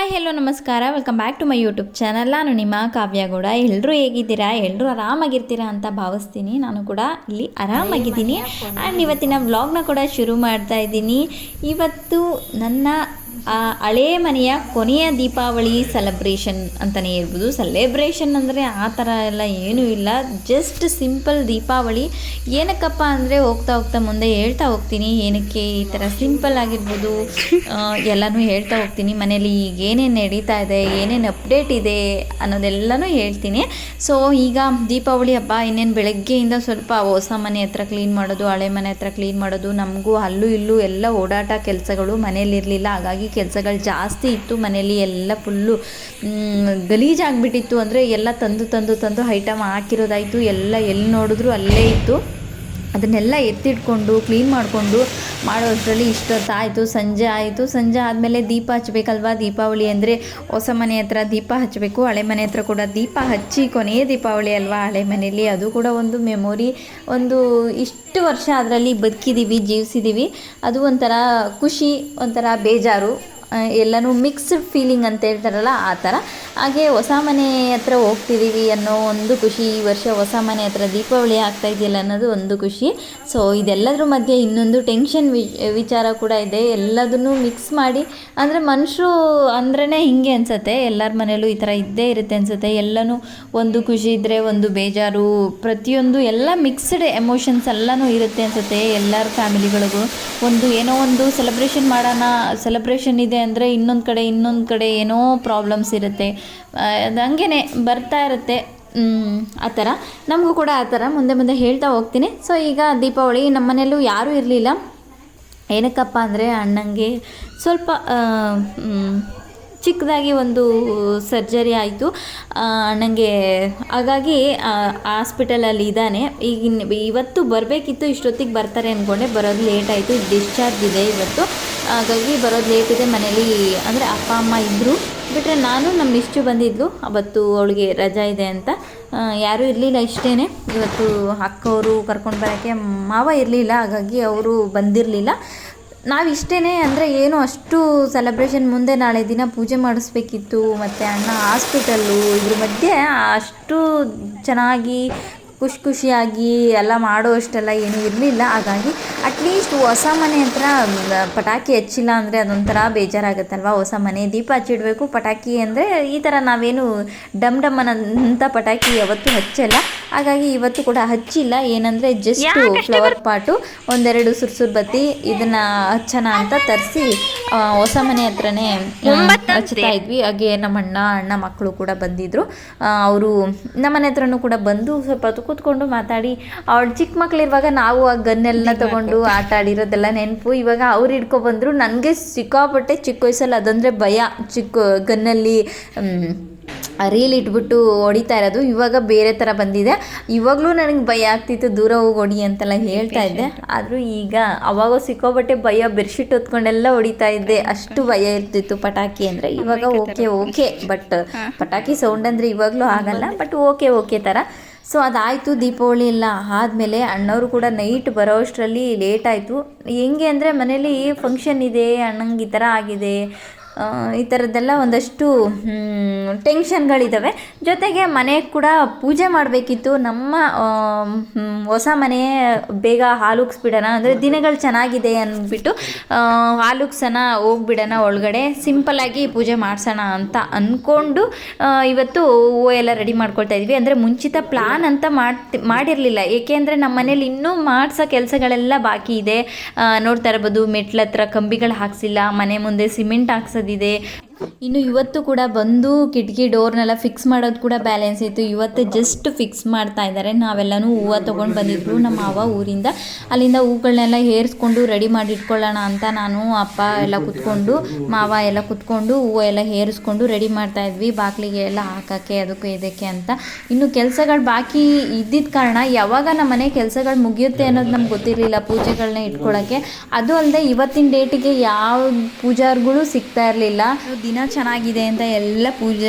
Hi hello ನಮಸ್ಕಾರ, welcome back to my YouTube channel. ನಾನು ನಿಮ್ಮ ಕಾವ್ಯಗೌಡ. ಎಲ್ಲರೂ ಹೇಗಿದ್ದೀರಾ? ಎಲ್ಲರೂ ಆರಾಮಾಗಿರ್ತೀರಾ ಅಂತ ಭಾವಿಸ್ತೀನಿ. ನಾನು ಕೂಡ ಇಲ್ಲಿ ಆರಾಮಾಗಿದ್ದೀನಿ. ಆ್ಯಂಡ್ ಇವತ್ತಿನ ವ್ಲಾಗ್ನ ಕೂಡ ಶುರು ಮಾಡ್ತಾ ಇದ್ದೀನಿ. ಇವತ್ತು ನನ್ನ ಹಳೇ ಮನೆಯ ಕೊನೆಯ ದೀಪಾವಳಿ ಸೆಲೆಬ್ರೇಷನ್ ಅಂತಲೇ ಹೇಳ್ಬೋದು. ಸೆಲೆಬ್ರೇಷನ್ ಅಂದರೆ ಆ ಥರ ಎಲ್ಲ ಏನೂ ಇಲ್ಲ, ಜಸ್ಟ್ ಸಿಂಪಲ್ ದೀಪಾವಳಿ. ಏನಕ್ಕಪ್ಪ ಅಂದರೆ ಹೋಗ್ತಾ ಹೋಗ್ತಾ ಮುಂದೆ ಹೇಳ್ತಾ ಹೋಗ್ತೀನಿ ಏನಕ್ಕೆ ಈ ಥರ ಸಿಂಪಲ್ ಆಗಿರ್ಬೋದು ಎಲ್ಲನೂ ಹೇಳ್ತಾ ಹೋಗ್ತೀನಿ. ಮನೇಲಿ ಈಗ ಏನೇನು ನಡೀತಾ ಇದೆ, ಏನೇನು ಅಪ್ಡೇಟ್ ಇದೆ ಅನ್ನೋದೆಲ್ಲನೂ ಹೇಳ್ತೀನಿ. ಸೊ ಈಗ ದೀಪಾವಳಿ ಹಬ್ಬ ಇನ್ನೇನು ಬೆಳಗ್ಗೆಯಿಂದ ಸ್ವಲ್ಪ ಹೊಸ ಮನೆ ಹತ್ರ ಕ್ಲೀನ್ ಮಾಡೋದು, ಹಳೆ ಮನೆ ಹತ್ರ ಕ್ಲೀನ್ ಮಾಡೋದು, ನಮಗೂ ಅಲ್ಲೂ ಇಲ್ಲೂ ಎಲ್ಲ ಓಡಾಟ ಕೆಲಸಗಳು ಮನೇಲಿರಲಿಲ್ಲ. ಹಾಗಾಗಿ ಕೆಲಸಗಳು ಜಾಸ್ತಿ ಇತ್ತು. ಮನೇಲಿ ಎಲ್ಲ ಫುಲ್ಲು ಗಲೀಜಾಗಿಬಿಟ್ಟಿತ್ತು. ಅಂದರೆ ಎಲ್ಲ ತಂದು ಐಟಮ್ ಹಾಕಿರೋದಾಯಿತು, ಎಲ್ಲ ಎಲ್ಲಿ ನೋಡಿದ್ರು ಅಲ್ಲೇ ಇತ್ತು. ಅದನ್ನೆಲ್ಲ ಎತ್ತಿಟ್ಕೊಂಡು ಕ್ಲೀನ್ ಮಾಡಿಕೊಂಡು ಮಾಡೋಷ್ಟರಲ್ಲಿ ಇಷ್ಟೊತ್ತಾಯಿತು, ಸಂಜೆ ಆಯಿತು. ಸಂಜೆ ಆದಮೇಲೆ ದೀಪ ಹಚ್ಚಬೇಕಲ್ವ. ದೀಪಾವಳಿ ಅಂದರೆ ಹೊಸ ಮನೆ ಹತ್ರ ದೀಪ ಹಚ್ಚಬೇಕು, ಹಳೆ ಮನೆ ಹತ್ರ ಕೂಡ ದೀಪ ಹಚ್ಚಿ ಕೊನೆಯ ದೀಪಾವಳಿ ಅಲ್ವಾ ಹಳೆ ಮನೆಯಲ್ಲಿ. ಅದು ಕೂಡ ಒಂದು ಮೆಮೊರಿ. ಒಂದು ಇಷ್ಟು ವರ್ಷ ಅದರಲ್ಲಿ ಬದುಕಿದ್ದೀವಿ, ಜೀವಿಸಿದ್ದೀವಿ. ಅದು ಒಂಥರ ಖುಷಿ, ಒಂಥರ ಬೇಜಾರು, ಎಲ್ಲನೂ ಮಿಕ್ಸ್ಡ್ ಫೀಲಿಂಗ್ ಅಂತ ಹೇಳ್ತಾರಲ್ಲ ಆ ಥರ. ಹಾಗೆ ಹೊಸ ಮನೆ ಹತ್ರ ಹೋಗ್ತಿದ್ದೀವಿ ಅನ್ನೋ ಒಂದು ಖುಷಿ. ಈ ವರ್ಷ ಹೊಸ ಮನೆ ಹತ್ರ ದೀಪಾವಳಿ ಆಗ್ತಾಯಿದೆಯಲ್ಲ ಅನ್ನೋದು ಒಂದು ಖುಷಿ. ಸೊ ಇದೆಲ್ಲದ್ರ ಮಧ್ಯೆ ಇನ್ನೊಂದು ಟೆನ್ಷನ್ ವಿಚಾರ ಕೂಡ ಇದೆ. ಎಲ್ಲದನ್ನೂ ಮಿಕ್ಸ್ ಮಾಡಿ, ಅಂದರೆ ಮನುಷ್ಯರು ಅಂದ್ರೇ ಹಿಂಗೆ ಅನಿಸುತ್ತೆ. ಎಲ್ಲರ ಮನೆಯಲ್ಲೂ ಈ ಥರ ಇದ್ದೇ ಇರುತ್ತೆ ಅನಿಸುತ್ತೆ. ಎಲ್ಲನೂ ಒಂದು ಖುಷಿ ಇದ್ದರೆ ಒಂದು ಬೇಜಾರು, ಪ್ರತಿಯೊಂದು ಎಲ್ಲ ಮಿಕ್ಸ್ಡ್ ಎಮೋಷನ್ಸ್ ಎಲ್ಲನೂ ಇರುತ್ತೆ ಅನಿಸುತ್ತೆ ಎಲ್ಲರ ಫ್ಯಾಮಿಲಿಗಳಿಗೂ. ಒಂದು ಏನೋ ಒಂದು ಸೆಲೆಬ್ರೇಷನ್ ಮಾಡೋಣ, ಸೆಲೆಬ್ರೇಷನ್ ಇದೆ ಅಂದರೆ ಇನ್ನೊಂದು ಕಡೆ ಏನೋ ಪ್ರಾಬ್ಲಮ್ಸ್ ಇರುತ್ತೆ. ಅದು ಹಂಗೇ ಬರ್ತಾ ಇರುತ್ತೆ. ಆ ಥರ ನಮಗೂ ಕೂಡ ಆ ಥರ ಮುಂದೆ ಹೇಳ್ತಾ ಹೋಗ್ತೀನಿ. ಸೊ ಈಗ ದೀಪಾವಳಿ ನಮ್ಮ ಮನೆಯಲ್ಲೂ ಯಾರೂ ಇರಲಿಲ್ಲ. ಏನಕ್ಕಪ್ಪ ಅಂದರೆ ಅಣ್ಣಂಗೆ ಸ್ವಲ್ಪ ಚಿಕ್ಕದಾಗಿ ಒಂದು ಸರ್ಜರಿ ಆಯಿತು ಅಣ್ಣಂಗೆ. ಹಾಗಾಗಿ ಹಾಸ್ಪಿಟಲಲ್ಲಿ ಇದ್ದಾನೆ. ಇವತ್ತು ಬರಬೇಕಿತ್ತು, ಇಷ್ಟೊತ್ತಿಗೆ ಬರ್ತಾರೆ ಅಂದ್ಕೊಂಡೆ. ಬರೋದು ಲೇಟ್ ಆಯಿತು. ಡಿಸ್ಚಾರ್ಜ್ ಇದೆ ಇವತ್ತು, ಹಾಗಾಗಿ ಬರೋದು ಲೇಟ್ ಇದೆ. ಮನೇಲಿ ಅಂದರೆ ಅಪ್ಪ ಅಮ್ಮ ಇದ್ದರು, ಬಿಟ್ಟರೆ ನಾನು ನಮ್ಮ ಇಷ್ಟು ಬಂದಿದ್ಲು. ಅವತ್ತು ಅವಳಿಗೆ ರಜಾ ಇದೆ ಅಂತ ಯಾರೂ ಇರಲಿಲ್ಲ. ಇಷ್ಟೇ ಇವತ್ತು ಅಕ್ಕವರು ಕರ್ಕೊಂಡು ಬರೋಕ್ಕೆ ಮಾವ ಇರಲಿಲ್ಲ, ಹಾಗಾಗಿ ಅವರು ಬಂದಿರಲಿಲ್ಲ. ನಾವಿಷ್ಟೇ ಅಂದರೆ ಏನು ಅಷ್ಟು ಸೆಲೆಬ್ರೇಷನ್ ಮುಂದೆ ನಾಳೆ ದಿನ ಪೂಜೆ ಮಾಡಿಸ್ಬೇಕಿತ್ತು. ಮತ್ತು ಅಣ್ಣ ಹಾಸ್ಪಿಟಲ್ಲು, ಇದ್ರ ಮಧ್ಯೆ ಅಷ್ಟು ಚೆನ್ನಾಗಿ ಖುಷಿಯಾಗಿ ಎಲ್ಲ ಮಾಡೋ ಅಷ್ಟೆಲ್ಲ ಏನೂ ಇರಲಿಲ್ಲ. ಹಾಗಾಗಿ ಅಟ್ಲೀಸ್ಟ್ ಹೊಸ ಮನೆ ಹತ್ರ ಪಟಾಕಿ ಹಚ್ಚಿಲ್ಲ ಅಂದರೆ ಅದೊಂಥರ ಬೇಜಾರಾಗುತ್ತಲ್ವ. ಹೊಸ ಮನೆ ದೀಪ ಹಚ್ಚಿಡಬೇಕು. ಪಟಾಕಿ ಅಂದರೆ ಈ ಥರ ನಾವೇನು ಡಮ್ ಅನ್ನೋಂಥ ಪಟಾಕಿ ಯಾವತ್ತೂ ಹಚ್ಚಲ್ಲ. ಹಾಗಾಗಿ ಇವತ್ತು ಕೂಡ ಹಚ್ಚಿಲ್ಲ. ಏನಂದರೆ ಜಸ್ಟ್ ಫ್ಲವರ್ ಪಾಟು, ಒಂದೆರಡು ಸುರ್ಸುರು ಬತ್ತಿ ಇದನ್ನು ಹಚ್ಚೋಣ ಅಂತ ತರಿಸಿ ಹೊಸ ಮನೆ ಹತ್ರನೇ ಹಚ್ತಾ ಇದ್ವಿ. ಹಾಗೆ ನಮ್ಮ ಅಣ್ಣ ಮಕ್ಕಳು ಕೂಡ ಬಂದಿದ್ದರು. ಅವರು ನಮ್ಮ ಮನೆ ಹತ್ರನೂ ಕೂಡ ಬಂದು ಸ್ವಲ್ಪ ಹೊತ್ತು ಕೂತ್ಕೊಂಡು ಮಾತಾಡಿ, ಅವಳು ಚಿಕ್ಕ ಮಕ್ಕಳಿರುವಾಗ ನಾವು ಆ ಗನ್ನೆಲ್ಲ ತೊಗೊಂಡು ಆಟ ಆಡಿರೋದೆಲ್ಲ ನೆನಪು. ಇವಾಗ ಅವ್ರು ಹಿಡ್ಕೊಬಂದರು. ನನಗೆ ಸಿಕ್ಕಾಪಟ್ಟೆ ಚಿಕ್ಕ ವಯಸ್ಸಲ್ಲಿ ಅದಂದರೆ ಭಯ. ಚಿಕ್ಕ ಗನ್ನಲ್ಲಿ ರೀಲ್ ಇಟ್ಬಿಟ್ಟು ಹೊಡಿತಾ ಇರೋದು. ಇವಾಗ ಬೇರೆ ಥರ ಬಂದಿದೆ. ಇವಾಗಲೂ ನನಗೆ ಭಯ ಆಗ್ತಿತ್ತು, ದೂರ ಹೋಗಿ ಹೊಡಿ ಅಂತೆಲ್ಲ ಹೇಳ್ತಾ ಇದ್ದೆ. ಆದರೂ ಈಗ ಅವಾಗ ಸಿಕ್ಕಾಪಟ್ಟೆ ಭಯ, ಬೆಡ್ಶೀಟ್ ಹೊತ್ಕೊಂಡೆಲ್ಲ ಹೊಡಿತಾ ಇದ್ದೆ, ಅಷ್ಟು ಭಯ ಇರ್ತಿತ್ತು ಪಟಾಕಿ ಅಂದರೆ. ಇವಾಗ ಓಕೆ ಬಟ್ ಪಟಾಕಿ ಸೌಂಡ್ ಅಂದರೆ ಇವಾಗಲೂ ಆಗಲ್ಲ, ಬಟ್ ಓಕೆ ಥರ. ಸೊ ಅದಾಯಿತು. ದೀಪಾವಳಿ ಎಲ್ಲ ಆದಮೇಲೆ ಅಣ್ಣವರು ಕೂಡ ನೈಟ್ ಬರೋ ಅಷ್ಟರಲ್ಲಿ ಲೇಟ್ ಆಯಿತು. ಹೆಂಗೆ ಅಂದರೆ ಮನೇಲಿ ಫಂಕ್ಷನ್ ಇದೆ, ಅಣ್ಣಂಗೆ ಈ ಥರ ಆಗಿದೆ, ಈ ಥರದ್ದೆಲ್ಲ ಒಂದಷ್ಟು ಟೆನ್ಷನ್ಗಳಿದ್ದಾವೆ. ಜೊತೆಗೆ ಮನೆಗೆ ಕೂಡ ಪೂಜೆ ಮಾಡಬೇಕಿತ್ತು. ನಮ್ಮ ಹೊಸ ಮನೆ ಬೇಗ ಹಾಲುಗ್ಸ್ಬಿಡೋಣ, ಅಂದರೆ ದಿನಗಳು ಚೆನ್ನಾಗಿದೆ ಅಂದ್ಬಿಟ್ಟು ಹಾಲುಗ್ಸೋಣ, ಹೋಗ್ಬಿಡೋಣ ಒಳಗಡೆ, ಸಿಂಪಲ್ಲಾಗಿ ಪೂಜೆ ಮಾಡಿಸೋಣ ಅಂತ ಅಂದ್ಕೊಂಡು ಇವತ್ತು ಹೂವು ಎಲ್ಲ ರೆಡಿ ಮಾಡ್ಕೊಳ್ತಾ ಇದ್ವಿ. ಅಂದರೆ ಮುಂಚಿತ ಪ್ಲ್ಯಾನ್ ಅಂತ ಮಾಡಿರಲಿಲ್ಲ. ಏಕೆಂದರೆ ನಮ್ಮ ಮನೇಲಿ ಇನ್ನೂ ಮಾಡಿಸೋ ಕೆಲಸಗಳೆಲ್ಲ ಬಾಕಿ ಇದೆ. ನೋಡ್ತಾ ಇರ್ಬೋದು, ಮೆಟ್ಲ ಹತ್ರ ಕಂಬಿಗಳು ಹಾಕ್ಸಿಲ್ಲ, ಮನೆ ಮುಂದೆ ಸಿಮೆಂಟ್ ಹಾಕ್ಸೋದಿದೆ. ಇನ್ನು ಇವತ್ತು ಕೂಡ ಬಂದು ಕಿಟಕಿ ಡೋರ್ನೆಲ್ಲ ಫಿಕ್ಸ್ ಮಾಡೋದು ಕೂಡ ಬ್ಯಾಲೆನ್ಸ್ ಇತ್ತು. ಇವತ್ತು ಜಸ್ಟ್ ಫಿಕ್ಸ್ ಮಾಡ್ತಾ ಇದ್ದಾರೆ. ನಾವೆಲ್ಲನೂ ಹೂವು ತೊಗೊಂಡು ಬಂದಿದ್ರು ನಮ್ಮ ಮಾವ ಊರಿಂದ. ಅಲ್ಲಿಂದ ಹೂಗಳನ್ನೆಲ್ಲ ಹೇರಿಸ್ಕೊಂಡು ರೆಡಿ ಮಾಡಿ ಇಟ್ಕೊಳ್ಳೋಣ ಅಂತ ನಾನು ಅಪ್ಪ ಎಲ್ಲ ಕುತ್ಕೊಂಡು, ಮಾವ ಎಲ್ಲ ಕುತ್ಕೊಂಡು ಹೂವು ಎಲ್ಲ ಹೇರಿಸ್ಕೊಂಡು ರೆಡಿ ಮಾಡ್ತಾ ಇದ್ವಿ, ಬಾಗಿಲಿಗೆ ಎಲ್ಲ ಹಾಕೋಕ್ಕೆ ಅದಕ್ಕೆ ಇದಕ್ಕೆ ಅಂತ. ಇನ್ನು ಕೆಲಸಗಳು ಬಾಕಿ ಇದ್ದಿದ್ದ ಕಾರಣ ಯಾವಾಗ ನಮ್ಮ ಮನೆ ಕೆಲಸಗಳು ಮುಗಿಯುತ್ತೆ ಅನ್ನೋದು ನಮ್ಗೆ ಗೊತ್ತಿರಲಿಲ್ಲ, ಪೂಜೆಗಳನ್ನ ಇಟ್ಕೊಳ್ಳೋಕ್ಕೆ. ಅದು ಅಲ್ಲದೆ ಇವತ್ತಿನ ಡೇಟಿಗೆ ಯಾವ ಪೂಜಾರಿಗಳು ಸಿಗ್ತಾ ಇರಲಿಲ್ಲ. ದಿನ ಚೆನ್ನಾಗಿದೆ ಅಂತ ಎಲ್ಲ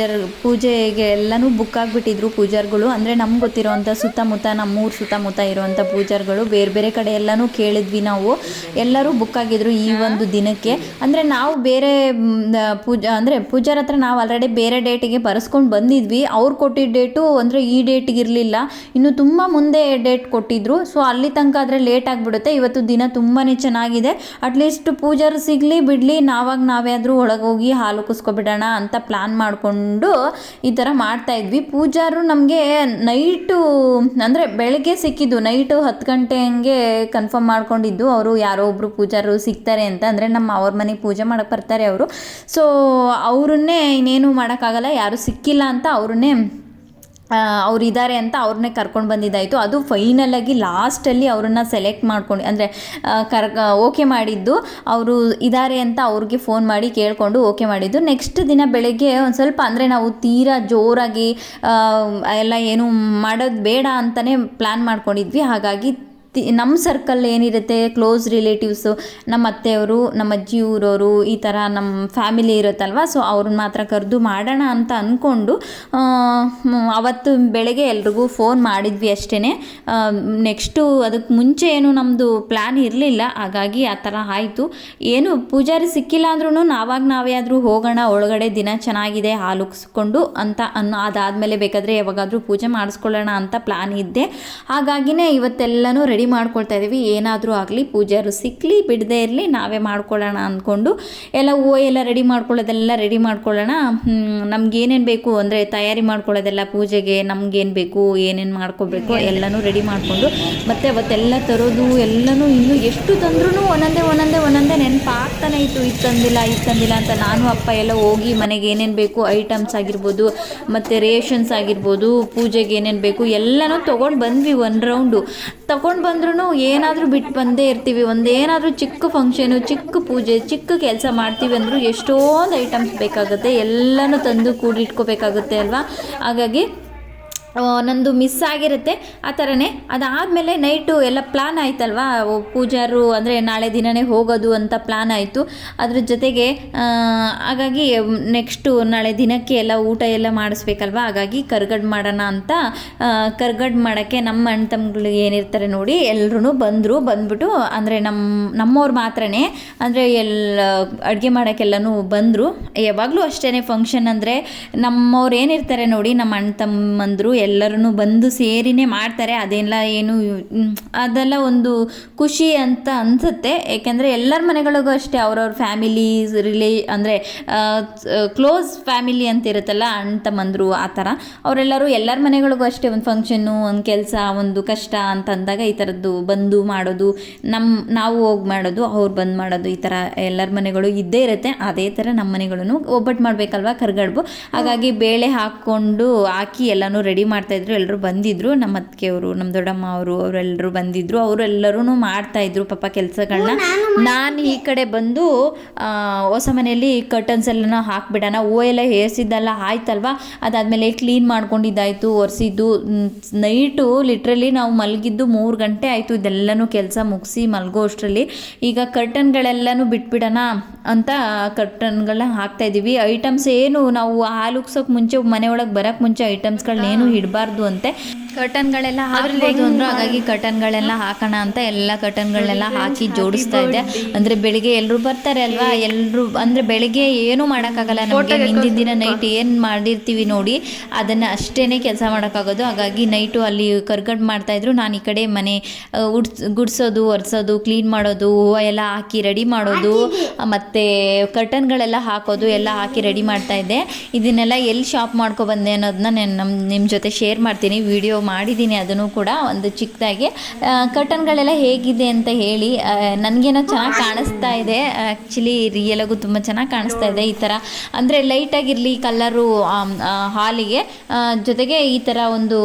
ಪೂಜೆಗೆ ಎಲ್ಲನೂ ಬುಕ್ ಆಗಿಬಿಟ್ಟಿದ್ರು ಪೂಜಾರಿಗಳು. ಅಂದರೆ ನಮ್ಗೆ ಗೊತ್ತಿರೋವಂಥ ಸುತ್ತಮುತ್ತ ನಮ್ಮೂರು ಸುತ್ತಮುತ್ತ ಇರೋವಂಥ ಪೂಜಾರಿಗಳು ಬೇರೆ ಬೇರೆ ಕಡೆ ಎಲ್ಲನೂ ಕೇಳಿದ್ವಿ ನಾವು. ಎಲ್ಲರೂ ಬುಕ್ ಆಗಿದ್ರು ಈ ಒಂದು ದಿನಕ್ಕೆ. ಅಂದರೆ ನಾವು ಬೇರೆ ಪೂಜಾರ ಹತ್ರ ನಾವು ಆಲ್ರೆಡಿ ಬೇರೆ ಡೇಟಿಗೆ ಬರೆಸ್ಕೊಂಡು ಬಂದಿದ್ವಿ. ಅವ್ರು ಕೊಟ್ಟಿದ್ದ ಡೇಟು ಅಂದರೆ ಈ ಡೇಟಿಗೆ ಇರಲಿಲ್ಲ, ಇನ್ನು ತುಂಬ ಮುಂದೆ ಡೇಟ್ ಕೊಟ್ಟಿದ್ರು. ಸೊ ಅಲ್ಲಿ ತನಕ ಆದರೆ ಲೇಟ್ ಆಗಿಬಿಡುತ್ತೆ. ಇವತ್ತು ದಿನ ತುಂಬಾ ಚೆನ್ನಾಗಿದೆ. ಅಟ್ಲೀಸ್ಟ್ ಪೂಜಾರು ಸಿಗಲಿ ಬಿಡಲಿ, ನಾವೇ ಆದರೂ ಒಳಗೆ ಹೋಗಿ ಹಾಲು ಕುಸ್ಕೊಬಿಡೋಣ ಅಂತ ಪ್ಲ್ಯಾನ್ ಮಾಡಿಕೊಂಡು ಈ ಥರ ಮಾಡ್ತಾಯಿದ್ವಿ. ಪೂಜಾರು ನಮಗೆ ನೈಟು ಅಂದರೆ ಬೆಳಗ್ಗೆ ಸಿಕ್ಕಿದ್ದು, ನೈಟು 10 ಗಂಟೆ ಹಂಗೆ ಕನ್ಫರ್ಮ್ ಮಾಡ್ಕೊಂಡಿದ್ದು. ಅವರು ಯಾರೋ ಒಬ್ಬರು ಪೂಜಾರು ಸಿಗ್ತಾರೆ ಅಂತ, ಅಂದರೆ ಅವ್ರ ಮನೆಗೆ ಪೂಜೆ ಮಾಡೋಕ್ಕೆ ಬರ್ತಾರೆ ಅವರು. ಸೊ ಅವ್ರನ್ನೇ ಇನ್ನೇನು ಮಾಡೋಕ್ಕಾಗಲ್ಲ, ಯಾರು ಸಿಕ್ಕಿಲ್ಲ ಅಂತ ಅವ್ರು ಇದ್ದಾರೆ ಅಂತ ಅವ್ರನ್ನೇ ಕರ್ಕೊಂಡು ಬಂದಿದ್ದಾಯಿತು. ಅದು ಫೈನಲಾಗಿ ಲಾಸ್ಟಲ್ಲಿ ಅವ್ರನ್ನ ಸೆಲೆಕ್ಟ್ ಮಾಡ್ಕೊಂಡು ಅಂದರೆ ಓಕೆ ಮಾಡಿದ್ದು. ಅವರು ಇದ್ದಾರೆ ಅಂತ ಅವ್ರಿಗೆ ಫೋನ್ ಮಾಡಿ ಕೇಳಿಕೊಂಡು ಓಕೆ ಮಾಡಿದ್ದು. ನೆಕ್ಸ್ಟ್ ದಿನ ಬೆಳಗ್ಗೆ ಒಂದು ಸ್ವಲ್ಪ ಅಂದರೆ ನಾವು ತೀರಾ ಜೋರಾಗಿ ಎಲ್ಲ ಏನು ಮಾಡೋದು ಬೇಡ ಅಂತಲೇ ಪ್ಲ್ಯಾನ್ ಮಾಡ್ಕೊಂಡಿದ್ವಿ. ಹಾಗಾಗಿ ನಮ್ಮ ಸರ್ಕಲ್ ಏನಿರುತ್ತೆ, ಕ್ಲೋಸ್ ರಿಲೇಟಿವ್ಸು, ನಮ್ಮ ಅತ್ತೆಯವರು, ನಮ್ಮ ಅಜ್ಜಿ ಊರವರು, ಈ ಥರ ನಮ್ಮ ಫ್ಯಾಮಿಲಿ ಇರುತ್ತಲ್ವ, ಸೊ ಅವ್ರನ್ನ ಮಾತ್ರ ಕರೆದು ಮಾಡೋಣ ಅಂತ ಅಂದ್ಕೊಂಡು ಅವತ್ತು ಬೆಳಗ್ಗೆ ಎಲ್ರಿಗೂ ಫೋನ್ ಮಾಡಿದ್ವಿ ಅಷ್ಟೇ. ನೆಕ್ಸ್ಟು ಅದಕ್ಕೆ ಮುಂಚೆ ಏನು ನಮ್ಮದು ಪ್ಲ್ಯಾನ್ ಇರಲಿಲ್ಲ. ಹಾಗಾಗಿ ಆ ಥರ ಆಯಿತು. ಏನು ಪೂಜಾರಿ ಸಿಕ್ಕಿಲ್ಲ ಅಂದ್ರೂ ನಾವೇ ಆದರೂ ಹೋಗೋಣ ಒಳಗಡೆ, ದಿನ ಚೆನ್ನಾಗಿದೆ ಹಾಲು ಉಕ್ಸ್ಕೊಂಡು ಅಂತ ಅದಾದಮೇಲೆ ಬೇಕಾದರೆ ಯಾವಾಗಾದರೂ ಪೂಜೆ ಮಾಡಿಸ್ಕೊಳ್ಳೋಣ ಅಂತ ಪ್ಲ್ಯಾನ್ ಇದ್ದೆ. ಹಾಗಾಗಿನೇ ಇವತ್ತೆಲ್ಲನೂ ರೆಡಿ ಮಾಡ್ಕೊಳ್ತಾ ಇದ್ದೀವಿ. ಏನಾದರೂ ಆಗಲಿ ಪೂಜಾರು ಸಿಕ್ಕಲಿ ಬಿಡದೇ ಇರಲಿ, ನಾವೇ ಮಾಡ್ಕೊಳ್ಳೋಣ ಅಂದ್ಕೊಂಡು ಎಲ್ಲ ಹೂವು ಎಲ್ಲ ರೆಡಿ ಮಾಡ್ಕೊಳ್ಳೋಣ. ನಮ್ಗೇನೇನು ಬೇಕು ಅಂದರೆ ತಯಾರಿ ಮಾಡ್ಕೊಳ್ಳೋದೆಲ್ಲ ಪೂಜೆಗೆ ನಮ್ಗೇನು ಬೇಕು, ಏನೇನು ಮಾಡ್ಕೋಬೇಕು ಎಲ್ಲನೂ ರೆಡಿ ಮಾಡಿಕೊಂಡು, ಮತ್ತು ಅವತ್ತೆಲ್ಲ ತರೋದು ಎಲ್ಲನೂ ಇನ್ನೂ ಎಷ್ಟು ತಂದ್ರೂ ಒಂದೊಂದೇ ನೆನಪಾಗ್ತಾನೆ ಇತ್ತು. ಇದು ತಂದಿಲ್ಲ ಅಂತ ನಾನು ಅಪ್ಪ ಎಲ್ಲ ಹೋಗಿ ಮನೆಗೆ ಏನೇನು ಬೇಕು ಐಟಮ್ಸ್ ಆಗಿರ್ಬೋದು, ಮತ್ತು ರೇಷನ್ಸ್ ಆಗಿರ್ಬೋದು, ಪೂಜೆಗೆ ಏನೇನು ಬೇಕು ಎಲ್ಲನೂ ತೊಗೊಂಡು ಬಂದ್ವಿ. ಒಂದು ರೌಂಡು ತೊಗೊಂಡು ಬಂದ್ರೂ ಏನಾದರೂ ಬಿಟ್ಟು ಬಂದೇ ಇರ್ತೀವಿ. ಒಂದೇನಾದರೂ ಚಿಕ್ಕ ಫಂಕ್ಷನು, ಚಿಕ್ಕ ಪೂಜೆ, ಚಿಕ್ಕ ಕೆಲಸ ಮಾಡ್ತೀವಿ ಅಂದರೂ ಎಷ್ಟೊಂದು ಐಟಮ್ಸ್ ಬೇಕಾಗುತ್ತೆ, ಎಲ್ಲನೂ ತಂದು ಕೂಡಿಟ್ಕೋಬೇಕಾಗುತ್ತೆ ಅಲ್ವಾ. ಹಾಗಾಗಿ ನಂದು ಮಿಸ್ ಆಗಿರುತ್ತೆ. ಆ ಥರನೇ ಅದಾದಮೇಲೆ ನೈಟು ಎಲ್ಲ ಪ್ಲ್ಯಾನ್ ಆಯ್ತಲ್ವ, ಪೂಜಾರು ಅಂದರೆ ನಾಳೆ ದಿನವೇ ಹೋಗೋದು ಅಂತ ಪ್ಲ್ಯಾನ್ ಆಯಿತು. ಅದ್ರ ಜೊತೆಗೆ ಹಾಗಾಗಿ ನೆಕ್ಸ್ಟು ನಾಳೆ ದಿನಕ್ಕೆ ಎಲ್ಲ ಊಟ ಎಲ್ಲ ಮಾಡಿಸ್ಬೇಕಲ್ವ. ಹಾಗಾಗಿ ಕರ್ಗಡ್ ಮಾಡೋಣ ಅಂತ ಕರ್ಗಡ್ ಮಾಡೋಕ್ಕೆ ನಮ್ಮ ಅಣ್ಣ ತಮ್ಮಗಳು ಏನಿರ್ತಾರೆ ನೋಡಿ ಎಲ್ಲರೂ ಬಂದ್ಬಿಟ್ಟು ಅಂದರೆ ನಮ್ಮವ್ರು ಮಾತ್ರನೇ ಅಂದರೆ ಅಡುಗೆ ಮಾಡೋಕ್ಕೆಲ್ಲನೂ ಬಂದರು. ಯಾವಾಗಲೂ ಅಷ್ಟೇ ಫಂಕ್ಷನ್ ಅಂದರೆ ನಮ್ಮವ್ರು ಏನಿರ್ತಾರೆ ನೋಡಿ, ನಮ್ಮ ಅಣ್ಣ ತಮ್ಮಂದರು ಎಲ್ಲರೂ ಬಂದು ಸೇರಿನೇ ಮಾಡ್ತಾರೆ. ಅದೆಲ್ಲ ಒಂದು ಖುಷಿ ಅಂತ ಅನಿಸುತ್ತೆ. ಏಕೆಂದರೆ ಎಲ್ಲರ ಮನೆಗಳಿಗೂ ಅಷ್ಟೇ ಅವ್ರವ್ರ ಫ್ಯಾಮಿಲೀಸ್ ಅಂದರೆ ಕ್ಲೋಸ್ ಫ್ಯಾಮಿಲಿ ಅಂತ ಇರುತ್ತಲ್ಲ, ಅಣ್ಣ ತಮ್ಮಂದರು ಆ ಥರ ಅವರೆಲ್ಲರೂ ಎಲ್ಲರ ಮನೆಗಳಿಗೂ ಅಷ್ಟೇ ಒಂದು ಫಂಕ್ಷನ್ನು, ಒಂದು ಕೆಲಸ, ಒಂದು ಕಷ್ಟ ಅಂತ ಅಂದಾಗ ಈ ಥರದ್ದು ಬಂದು ಮಾಡೋದು, ನಾವು ಹೋಗಿ ಮಾಡೋದು, ಅವ್ರು ಬಂದು ಮಾಡೋದು, ಈ ಥರ ಎಲ್ಲರ ಮನೆಗಳು ಇದ್ದೇ ಇರುತ್ತೆ. ಅದೇ ಥರ ನಮ್ಮ ಮನೆಗಳೂ ಒಬ್ಬಟ್ಟು ಮಾಡಬೇಕಲ್ವ ಕರ್ಗಡ್ಬು. ಹಾಗಾಗಿ ಬೇಳೆ ಹಾಕಿ ಎಲ್ಲನೂ ರೆಡಿ ಮಾಡ್ತಾಯಿದ್ರು. ಎಲ್ಲರೂ ಬಂದಿದ್ದರು, ನಮ್ಮ ಅತ್ತಿಗೆಯವರು, ನಮ್ಮ ದೊಡ್ಡಮ್ಮ ಅವರೆಲ್ಲರೂ ಬಂದಿದ್ದರು. ಅವರೆಲ್ಲರೂ ಮಾಡ್ತಾಯಿದ್ರು ಪಾಪ ಕೆಲಸಗಳನ್ನ. ನಾನು ಈ ಕಡೆ ಬಂದು ಹೊಸ ಮನೆಯಲ್ಲಿ ಕರ್ಟನ್ಸ್ ಎಲ್ಲನೂ ಹಾಕ್ಬಿಡೋಣ, ಹೂವು ಎಲ್ಲ ಹೇರಿಸಿದ್ದೆಲ್ಲ ಆಯ್ತಲ್ವ. ಅದಾದಮೇಲೆ ಕ್ಲೀನ್ ಮಾಡ್ಕೊಂಡಿದ್ದಾಯಿತು, ಒರೆಸಿದ್ದು. ನೈಟು ಲಿಟ್ರಲಿ ನಾವು ಮಲಗಿದ್ದು 3 ಗಂಟೆ ಆಯಿತು ಇದೆಲ್ಲನೂ ಕೆಲಸ ಮುಗಿಸಿ ಮಲಗೋ ಅಷ್ಟರಲ್ಲಿ. ಈಗ ಕರ್ಟನ್ಗಳೆಲ್ಲನೂ ಬಿಟ್ಬಿಡೋಣ ಅಂತ ಕರ್ಟನ್ಗಳನ್ನ ಹಾಕ್ತಾಯಿದ್ದೀವಿ. ಐಟಮ್ಸ್ ಏನು ನಾವು ಹಾಲು ಉಕ್ಸೋಕೆ ಮುಂಚೆ, ಮನೆಯೊಳಗೆ ಬರೋಕ್ಕೆ ಮುಂಚೆ ಐಟಮ್ಸ್ಗಳನ್ನೇನು ಇಡಬಾರ್ದು ಅಂತೆ. ಕರ್ಟನ್ಗಳೆಲ್ಲ ಹಾಕ್ಬೋದು ಅಂದರು. ಹಾಗಾಗಿ ಕರ್ಟನ್ಗಳೆಲ್ಲ ಹಾಕೋಣ ಅಂತ ಎಲ್ಲ ಕರ್ಟನ್ಗಳನ್ನೆಲ್ಲ ಹಾಕಿ ಜೋಡಿಸ್ತಾ ಇದ್ದೆ. ಅಂದರೆ ಬೆಳಿಗ್ಗೆ ಎಲ್ಲರೂ ಬರ್ತಾರೆ ಅಲ್ವಾ, ಎಲ್ಲರೂ ಅಂದರೆ ಬೆಳಿಗ್ಗೆ ಏನೂ ಮಾಡೋಕ್ಕಾಗಲ್ಲ ನಮಗೆ. ಹಿಂದಿನ ದಿನ ನೈಟ್ ಏನು ಮಾಡಿರ್ತೀವಿ ನೋಡಿ ಅದನ್ನು ಅಷ್ಟೇ ಕೆಲಸ ಮಾಡೋಕ್ಕಾಗೋದು. ಹಾಗಾಗಿ ನೈಟು ಅಲ್ಲಿ ಕರ್ಗಡ್ ಮಾಡ್ತಾಯಿದ್ರು. ನಾನು ಈ ಕಡೆ ಮನೆ ಗುಡಿಸೋದು, ಒರೆಸೋದು, ಕ್ಲೀನ್ ಮಾಡೋದು, ಹೂವು ಎಲ್ಲ ಹಾಕಿ ರೆಡಿ ಮಾಡೋದು, ಮತ್ತು ಕರ್ಟನ್ಗಳೆಲ್ಲ ಹಾಕೋದು ಎಲ್ಲ ಹಾಕಿ ರೆಡಿ ಮಾಡ್ತಾಯಿದ್ದೆ. ಇದನ್ನೆಲ್ಲ ಎಲ್ಲಿ ಶಾಪ್ ಮಾಡ್ಕೊಬಂದೆ ಅನ್ನೋದನ್ನ ನಾನು ನಿಮ್ಮ ಜೊತೆ ಶೇರ್ ಮಾಡ್ತೀನಿ. ವಿಡಿಯೋ ಮಾಡಿದ್ದೀನಿ ಅದನ್ನು ಕೂಡ ಒಂದು ಚಿಕ್ಕದಾಗಿ. ಕರ್ಟನ್ಗಳೆಲ್ಲ ಹೇಗಿದೆ ಅಂತ ಹೇಳಿ. ನನಗೇನೋ ಚೆನ್ನಾಗಿ ಕಾಣಿಸ್ತಾ ಇದೆ, ಆ್ಯಕ್ಚುಲಿ ರಿಯಲಾಗೂ ತುಂಬ ಚೆನ್ನಾಗಿ ಕಾಣಿಸ್ತಾ ಇದೆ. ಈ ಥರ ಅಂದರೆ ಲೈಟಾಗಿರಲಿ ಕಲರು ಹಾಲಿಗೆ, ಜೊತೆಗೆ ಈ ಥರ ಒಂದು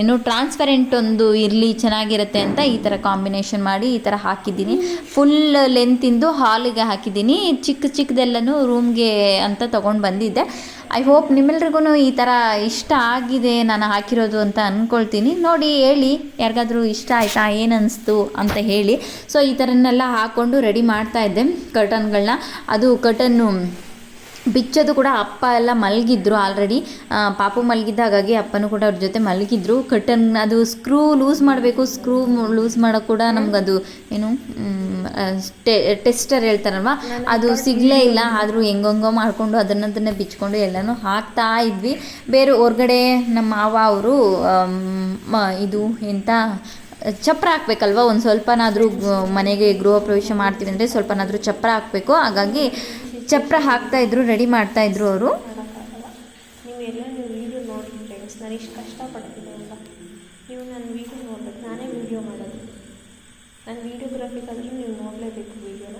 ಏನು ಟ್ರಾನ್ಸ್ಪರೆಂಟ್ ಒಂದು ಇರಲಿ ಚೆನ್ನಾಗಿರುತ್ತೆ ಅಂತ ಈ ಥರ ಕಾಂಬಿನೇಷನ್ ಮಾಡಿ ಈ ಥರ ಹಾಕಿದ್ದೀನಿ. ಫುಲ್ ಲೆಂತಿಂದು ಹಾಲಿಗೆ ಹಾಕಿದ್ದೀನಿ, ಚಿಕ್ಕದೆಲ್ಲನೂ ರೂಮ್ಗೆ ಅಂತ ತೊಗೊಂಡು ಬಂದಿದ್ದೆ. ಐ ಹೋಪ್ ನಿಮ್ಮೆಲ್ರಿಗೂ ಈ ಥರ ಇಷ್ಟ ಆಗಿದೆ ನಾನು ಹಾಕಿರೋದು ಅಂತ ಅಂದ್ಕೊಳ್ತೀನಿ. ನೋಡಿ ಹೇಳಿ ಯಾರಿಗಾದ್ರೂ ಇಷ್ಟ ಆಯಿತಾ, ಏನು ಅನ್ನಿಸ್ತು ಅಂತ ಹೇಳಿ. ಸೊ ಈ ಥರನ್ನೆಲ್ಲ ಹಾಕ್ಕೊಂಡು ರೆಡಿ ಮಾಡ್ತಾಯಿದ್ದೆ ಕರ್ಟನ್ಗಳನ್ನ. ಅದು ಕರ್ಟನ್ನು ಬಿಚ್ಚೋದು ಕೂಡ ಅಪ್ಪ ಎಲ್ಲ ಮಲಗಿದ್ರು ಆಲ್ರೆಡಿ, ಪಾಪು ಮಲಗಿದ್ದ, ಹಾಗಾಗಿ ಅಪ್ಪನೂ ಕೂಡ ಅವ್ರ ಜೊತೆ ಮಲಗಿದ್ರು. ಕಟನ್ ಅದು ಸ್ಕ್ರೂ ಲೂಸ್ ಮಾಡಬೇಕು, ಸ್ಕ್ರೂ ಲೂಸ್ ಮಾಡೋಕ್ಕೆ ಕೂಡ ನಮಗದು ಏನು ಟೆಸ್ಟರ್ ಹೇಳ್ತಾರಲ್ವ, ಅದು ಸಿಗಲೇ ಇಲ್ಲ. ಆದರೂ ಹೆಂಗೋ ಮಾಡಿಕೊಂಡು ಅದನ್ನೇ ಬಿಚ್ಕೊಂಡು ಎಲ್ಲನೂ ಹಾಕ್ತಾ ಇದ್ವಿ. ಬೇರೆ ಹೊರ್ಗಡೆ ನಮ್ಮ ಮಾವ ಅವರು ಇದು ಎಂತ ಚಪ್ರ ಹಾಕ್ಬೇಕಲ್ವ, ಒಂದು ಸ್ವಲ್ಪನಾದರೂ ಮನೆಗೆ ಗೃಹ ಪ್ರವೇಶ ಮಾಡ್ತೀವಿ ಅಂದರೆ ಸ್ವಲ್ಪನಾದರೂ ಚಪ್ರ ಹಾಕಬೇಕು. ಹಾಗಾಗಿ ಚಪ್ರ ಹಾಕ್ತಾಯಿದ್ರು, ರೆಡಿ ಮಾಡ್ತಾಯಿದ್ರು ಅವರು. ನೀವೆಲ್ಲ ವೀಡಿಯೋ ನೋಡಿ ಫ್ರೆಂಡ್ಸ್, ನಾನು ಇಷ್ಟು ಕಷ್ಟಪಡ್ತೀನಿ ಅಲ್ವ, ನೀವು ನನ್ನ ವೀಡಿಯೋ ನೋಡ್ಬೇಕು. ನಾನೇ ವೀಡಿಯೋ ಮಾಡೋದು, ನಾನು ವೀಡಿಯೋಗ್ರಾಫಿಗಾದರೂ ನೀವು ನೋಡಲೇಬೇಕು ವೀಡಿಯೋನ,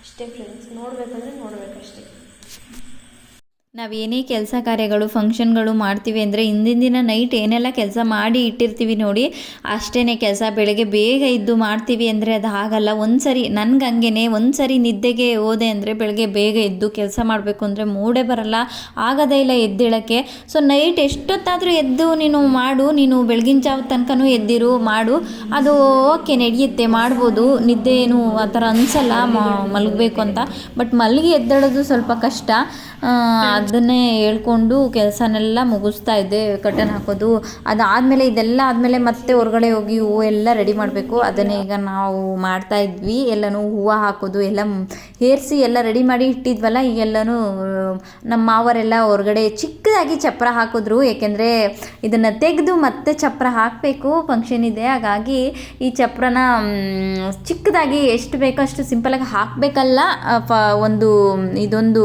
ಅಷ್ಟೇ ಫ್ರೆಂಡ್ಸ್. ನೋಡಬೇಕಂದ್ರೆ ನೋಡಬೇಕಷ್ಟೇ. ನಾವೇನೇ ಕೆಲಸ ಕಾರ್ಯಗಳು ಫಂಕ್ಷನ್ಗಳು ಮಾಡ್ತೀವಿ ಅಂದರೆ ಹಿಂದಿನ ದಿನ ನೈಟ್ ಏನೆಲ್ಲ ಕೆಲಸ ಮಾಡಿ ಇಟ್ಟಿರ್ತೀವಿ ನೋಡಿ, ಅಷ್ಟೇ ಕೆಲಸ ಬೆಳಗ್ಗೆ ಬೇಗ ಇದ್ದು ಮಾಡ್ತೀವಿ ಅಂದರೆ ಅದು ಆಗಲ್ಲ. ಒಂದು ಸರಿ ನನಗೆ ಹಂಗೇ, ಒಂದು ಸರಿ ನಿದ್ದೆಗೆ ಹೋದೆ ಅಂದರೆ ಬೆಳಗ್ಗೆ ಬೇಗ ಎದ್ದು ಕೆಲಸ ಮಾಡಬೇಕು ಅಂದರೆ ಮೂಡೇ ಬರಲ್ಲ, ಆಗೋದೇ ಇಲ್ಲ ಎದ್ದೇಳೋಕ್ಕೆ. ಸೊ ನೈಟ್ ಎಷ್ಟೊತ್ತಾದರೂ ಎದ್ದು ನೀನು ಮಾಡು, ನೀನು ಬೆಳಗಿನ ಜಾವ ತನಕನೂ ಎದ್ದಿರು ಮಾಡು, ಅದು ಓಕೆ ನಡೆಯುತ್ತೆ, ಮಾಡ್ಬೋದು. ನಿದ್ದೆ ಏನು ಆ ಥರ ಅನಿಸಲ್ಲ ಮಲಗಬೇಕು ಅಂತ. ಬಟ್ ಮಲಗಿ ಎದ್ದೇಳೋದು ಸ್ವಲ್ಪ ಕಷ್ಟ. ಅದನ್ನೇ ಹೇಳ್ಕೊಂಡು ಕೆಲಸನೆಲ್ಲ ಮುಗಿಸ್ತಾ ಇದ್ದೆ. ಕಟನ್ ಹಾಕೋದು ಅದಾದಮೇಲೆ, ಇದೆಲ್ಲ ಆದಮೇಲೆ ಮತ್ತೆ ಹೊರಗಡೆ ಹೋಗಿ ಹೂವು ಎಲ್ಲ ರೆಡಿ ಮಾಡಬೇಕು. ಅದನ್ನೇ ಈಗ ನಾವು ಮಾಡ್ತಾ ಇದ್ವಿ. ಎಲ್ಲನೂ ಹೂವು ಹಾಕೋದು ಎಲ್ಲ ಹೇರಿಸಿ ಎಲ್ಲ ರೆಡಿ ಮಾಡಿ ಇಟ್ಟಿದ್ವಲ್ಲ, ಈಗೆಲ್ಲನೂ ನಮ್ಮ ಮಾವರೆಲ್ಲ ಹೊರಗಡೆ ಚಿಕ್ಕದಾಗಿ ಚಪ್ರ ಹಾಕಿದ್ರು. ಏಕೆಂದರೆ ಇದನ್ನು ತೆಗೆದು ಮತ್ತೆ ಚಪ್ರ ಹಾಕಬೇಕು, ಫಂಕ್ಷನ್ ಇದೆ. ಹಾಗಾಗಿ ಈ ಚಪ್ರನ ಚಿಕ್ಕದಾಗಿ ಎಷ್ಟು ಬೇಕೋ ಅಷ್ಟು ಸಿಂಪಲಾಗಿ ಹಾಕಬೇಕಲ್ಲ, ಇದೊಂದು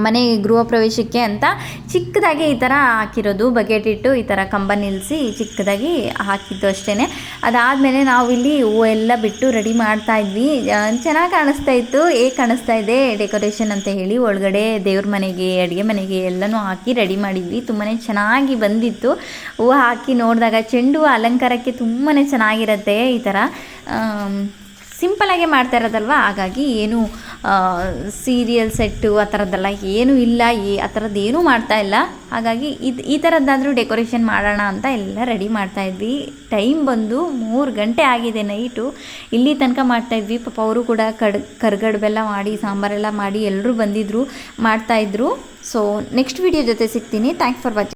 ಮನೆ ಗೃಹ ಪ್ರವೇಶಕ್ಕೆ ಅಂತ ಚಿಕ್ಕದಾಗಿ ಈ ಥರ ಹಾಕಿರೋದು. ಬಕೆಟ್ ಇಟ್ಟು ಈ ಥರ ಕಂಬ ನಿಲ್ಲಿಸಿ ಚಿಕ್ಕದಾಗಿ ಹಾಕಿದ್ದು ಅಷ್ಟೇ. ಅದಾದಮೇಲೆ ನಾವು ಇಲ್ಲಿ ಹೂವು ಎಲ್ಲ ಬಿಟ್ಟು ರೆಡಿ ಮಾಡ್ತಾ ಇದ್ವಿ. ಚೆನ್ನಾಗಿ ಕಾಣಿಸ್ತಾ ಇತ್ತು. ಹೇಗೆ ಕಾಣಿಸ್ತಾ ಇದೆ ಡೆಕೋರೇಷನ್ ಅಂತ ಹೇಳಿ ಒಳಗಡೆ ದೇವ್ರ ಮನೆಗೆ, ಅಡುಗೆ ಮನೆಗೆ ಎಲ್ಲನೂ ಹಾಕಿ ರೆಡಿ ಮಾಡಿದ್ವಿ. ತುಂಬಾ ಚೆನ್ನಾಗಿ ಬಂದಿತ್ತು. ಹೂವು ಹಾಕಿ ನೋಡಿದಾಗ ಚೆಂಡು ಹೂವು ಅಲಂಕಾರಕ್ಕೆ ತುಂಬಾ ಚೆನ್ನಾಗಿರುತ್ತೆ. ಈ ಥರ ಸಿಂಪಲಾಗೆ ಮಾಡ್ತಾ ಇರೋದಲ್ವ, ಹಾಗಾಗಿ ಏನು ಸೀರಿಯಲ್ ಸೆಟ್ಟು ಆ ಥರದ್ದೆಲ್ಲ ಏನೂ ಇಲ್ಲ, ಆ ಥರದ್ದು ಏನೂ ಮಾಡ್ತಾ ಇಲ್ಲ. ಹಾಗಾಗಿ ಈ ಥರದ್ದಾದರೂ ಡೆಕೋರೇಷನ್ ಮಾಡೋಣ ಅಂತ ಎಲ್ಲ ರೆಡಿ ಮಾಡ್ತಾಯಿದ್ವಿ. ಟೈಮ್ ಬಂದು 3 ಗಂಟೆ ಆಗಿದೆ ನೈಟು. ಇಲ್ಲಿ ತನಕ ಮಾಡ್ತಾಯಿದ್ವಿ. ಪಾಪ ಅವರು ಕೂಡ ಕರ್ಗಡ್ಬು ಬೆಲ್ಲ ಮಾಡಿ, ಸಾಂಬಾರೆಲ್ಲ ಮಾಡಿ ಎಲ್ಲರೂ ಬಂದಿದ್ದರು, ಮಾಡ್ತಾಯಿದ್ರು. ಸೊ ನೆಕ್ಸ್ಟ್ ವಿಡಿಯೋ ಜೊತೆ ಸಿಗ್ತೀನಿ. Thanks for watching.